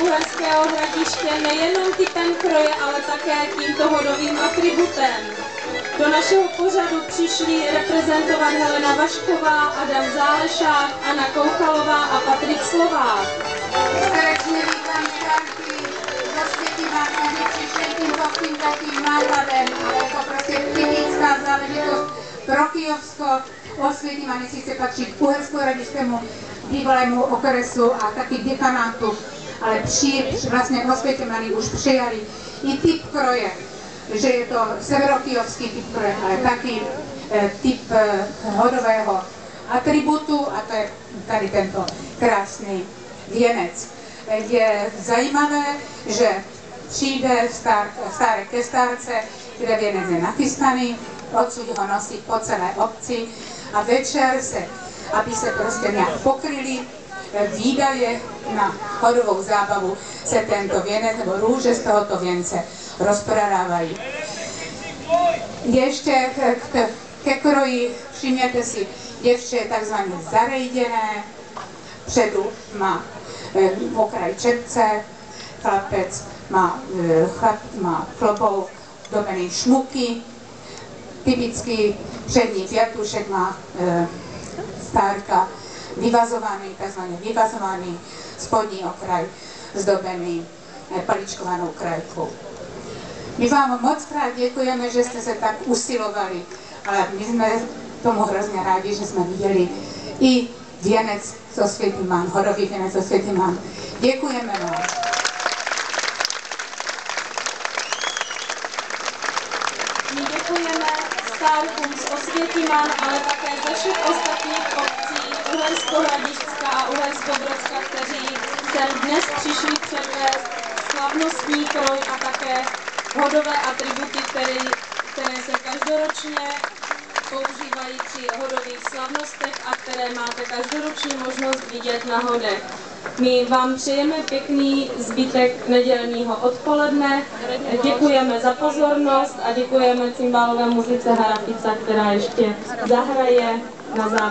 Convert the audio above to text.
Uherského Hradiště nejenom typem kroje, ale také tímto hodovým atributem. Do našeho pořadu přišli reprezentovat Helena Vašková, Adam Zálešák, Anna Kouchalová a Patrik Slovák. Srdečně vítám starky, do Světima, kteří přišli tím takým nákladem, ale je to prostě typická záležitost pro Kyjovsko. Osvětimany sice patří k Uhersko-Hradišskému bývalému okresu a taky dekanátu, ale vlastně Osvětimany už přijali i typ kroje, že je to severokyjovský typ kroje, ale taky typ hodového atributu, a to je tady tento krásný věnec. Je zajímavé, že přijde stárek ke stárce, kde věnec je nachystaný, odsud ho nosí po celé obci a večer se, aby se prostě nějak pokryli výdaje na chodovou zábavu, se tento věnec nebo růže z tohoto věnce rozprodávají. Ještě ke kroji všimněte si, děvče je takzvaně zarejděné, předu má okraj čepce, chlapec má klobouk dobený šmuky, typický přední pětušek má stárka vyvazovaný, takzvaně vyvazovaný spodní okraj zdobený paličkovanou krajkou. My vám moc krát děkujeme, že jste se tak usilovali, ale my jsme tomu hrozně rádi, že jsme viděli i věnec z Osvětiman, hodový věnec z Osvětiman. Děkujeme vám. My děkujeme stárkům z Osvětiman, ale také ze všech ostatních obcí Uhersko-Hradišťská a Uhersko-Brodska, kteří sem dnes přišli předvést slavnostní kroj a také hodové atributy, které se každoročně používají při hodových slavnostech a které máte každoroční možnost vidět na hodech. My vám přejeme pěkný zbytek nedělního odpoledne, děkujeme za pozornost a děkujeme cymbálové muzice Harapica, která ještě zahraje na závěr.